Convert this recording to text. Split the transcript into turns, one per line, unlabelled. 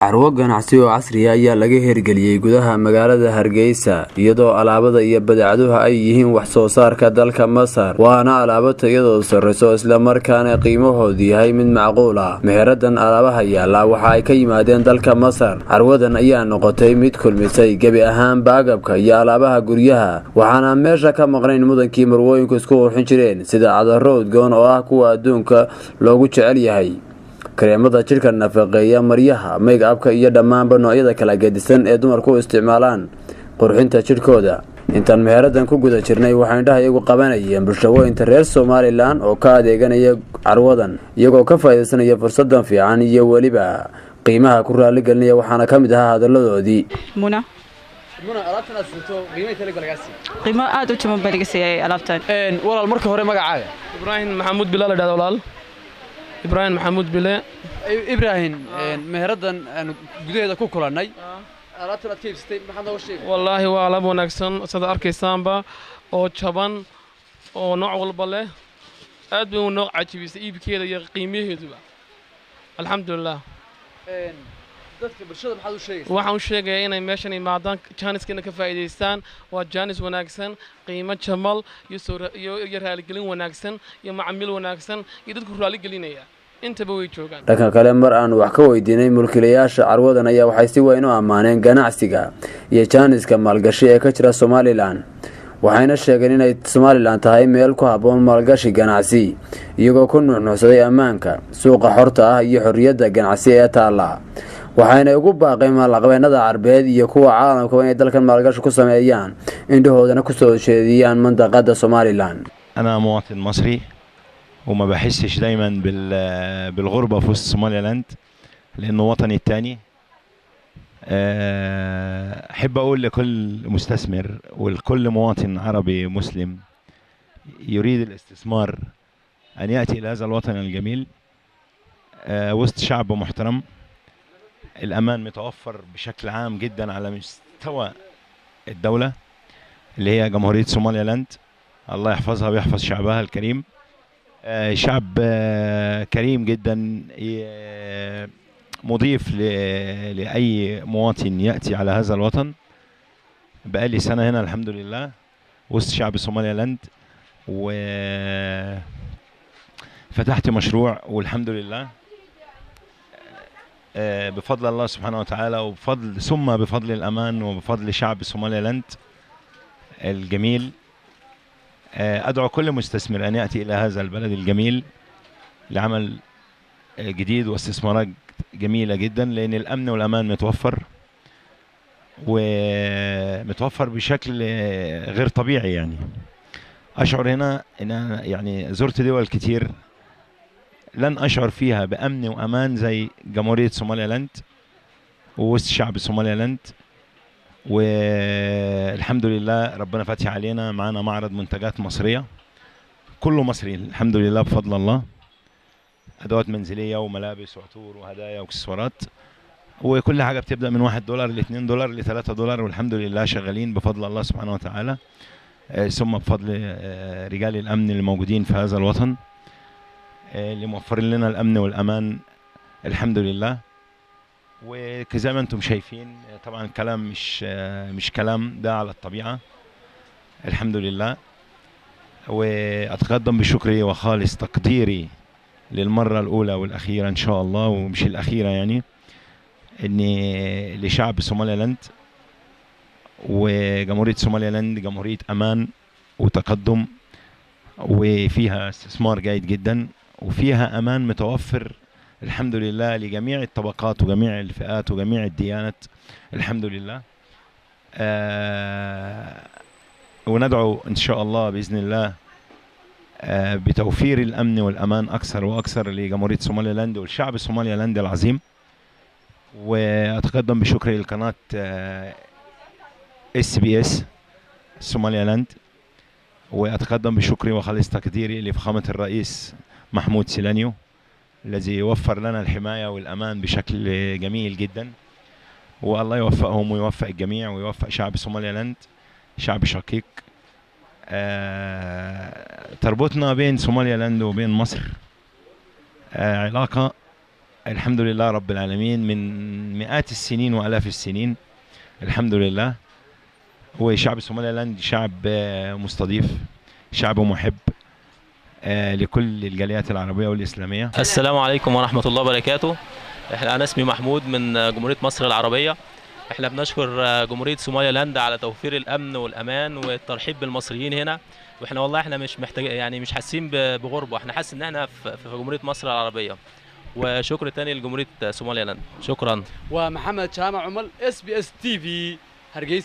carwo ganacsi oo casri ah ayaa laga hirgeliyay gudaha magaalada Hargeysa iyadoo alaabada iyo badeecaduhu ay yihiin wax soo saarka dalka Masar waana alaabo tayadoodu sareyso isla markaana qiimahoodu yahay mid macquul ah meeradan alaabaha yaala waxa ay ka yimaadeen dalka Masar carwadan ayaa noqotay mid kulmisay gabi ahaan baagabka iyo alaabaha guryaha waxaana meesha ka maqnayn mudankii marwooyinku isku qurxin jireen sida cadarood goon oo ah kuwa adduunka loogu jecel yahay kareemada jirka nafaqeeya maryaha make-upka iyo dhammaanba noocyada kala gedisan ee dumarku isticmaalaan qurxinta jirkooda intaan meeradan ku guda jirnay waxaan indhaha iyagu qabanayeen bulshooyinka reer Somaliland oo ka adeeganaya carwadan iyagoo ka faa'iideysanaya fursadan fiican iyo waliba qiimaha ku raali gelinaya waxaana kamid ahaa hadaladoodii
muna
alaabtan aad sinto qiimaha kale galagaasi
qiimo aad u jaban barigisay alaabtan
walaal marka hore magacaaga
Ibrahim Maxamuud Bilal dhado walaal Ibrahim Maxamuud Bilal
Ibrahim meeradan aan gudaheeda ku kulanay alaabtan aad ka iibsatay maxaad nooga sheegay
wallahi waa alaab wanaagsan sida arkaysaanba oo jaban oo nooc walba leh aad buu nooc cajibisay iibkeeda iyo qiimaheeduba alxamdulillah
dadka bulshada maxaad u sheegaysaa
waxaan u sheegayaa inay meeshan imaadaan jaaniskeena ka faa'iideystaan waa jaanis wanaagsan qiimo jamal iyo raaligelin wanaagsan iyo macaamiil wanaagsan iyo dadku raaligelinaya intaba way joogaan
dhanka kale mar aan wax ka weydiinay mulkiilayaasha carwadan ayaa waxay si weyn u ammaaneen ganacsiga iyo jaaniska maalgashi ee ka jira Somaliland waxayna sheegeen inay Somaliland tahay meel ku habboon maalgashi ganacsi iyagoo ku nuuxnuuxsaday ammaanka suuqa xorta ah iyo xorriyadda ganacsi ee taala waxayna ugu baaqeen maalqabeennada Carbeed iyo kuwa caalamka inay dalkan maalgashi ku sameeyaan indhahoodana ku soo jeediyaan mandaqada Somaliland
أنا مواطن مصري وما بحسش دايما بالغربة في وسط سوماليلاند لأنه وطني الثاني. أحب أقول لكل مستثمر ولكل مواطن عربي مسلم يريد الاستثمار أن يأتي إلى هذا الوطن الجميل وسط شعب محترم الأمان متوفر بشكل عام جدا على مستوى الدولة اللي هي جمهورية سوماليلاند الله يحفظها ويحفظ شعبها الكريم شعب كريم جدا مضيف لأي مواطن يأتي على هذا الوطن بقالي سنة هنا الحمد لله وسط شعب سوماليلاند وفتحت مشروع والحمد لله بفضل الله سبحانه وتعالى وبفضل ثم بفضل الأمان وبفضل شعب سوماليلاند الجميل أدعو كل مستثمر أن يأتي إلى هذا البلد الجميل لعمل جديد واستثمارات جميلة جدا لأن الأمن والأمان متوفر ومتوفر بشكل غير طبيعي يعني أشعر هنا أن أنا يعني زرت دول كتير لن أشعر فيها بأمن وأمان زي جمهورية سوماليلاند ووسط شعب سوماليلاند والحمد لله ربنا فاتح علينا معنا معرض منتجات مصرية كله مصري الحمد لله بفضل الله أدوات منزلية وملابس وعطور وهدايا واكسسوارات وكل حاجة بتبدأ من $1 ل$2 ل$3 والحمد لله شغالين بفضل الله سبحانه وتعالى ثم بفضل رجال الأمن الموجودين في هذا الوطن اللي موفرين لنا الأمن والأمان الحمد لله وزي ما انتم شايفين طبعا الكلام مش كلام ده على الطبيعة الحمد لله وأتقدم بشكري وخالص تقديري للمرة الأولى والأخيرة إن شاء الله ومش الأخيرة يعني إني لشعب سوماليلاند وجمهورية سوماليلاند جمهورية أمان وتقدم وفيها استثمار جيد جدا وفيها أمان متوفر الحمد لله لجميع الطبقات وجميع الفئات وجميع الديانات الحمد لله وندعو إن شاء الله بإذن الله بتوفير الأمن والأمان أكثر وأكثر لجمهورية سوماليلاند والشعب السوماليلاندي العظيم وأتقدم بشكري لقناة SBS سوماليلاند وأتقدم بشكري وخالص تقديري لفخامة الرئيس محمود سيلانيو الذي وفر لنا الحماية والأمان بشكل جميل جدا والله يوفقهم ويوفق الجميع ويوفق شعب سوماليلاند شعب شقيق تربطنا بين سوماليلاند وبين مصر علاقة الحمد لله رب العالمين، من مئات السنين وآلاف السنين الحمد لله. هو شعب سوماليلاند شعب مستضيف، شعب محب لكل الجاليات العربية والإسلامية.
السلام عليكم ورحمة الله وبركاته. أنا اسمي محمود من جمهورية مصر العربية. احنا بنشكر جمهورية سوماليلاند على توفير الأمن والأمان والترحيب بالمصريين هنا، واحنا والله احنا مش محتاج يعني مش حاسين بغربة، احنا حاسين ان احنا في جمهورية مصر العربية. وشكر تاني لجمهورية سوماليلاند، شكرا.
ومحمد شامع عمل SBS TV هرقيسة.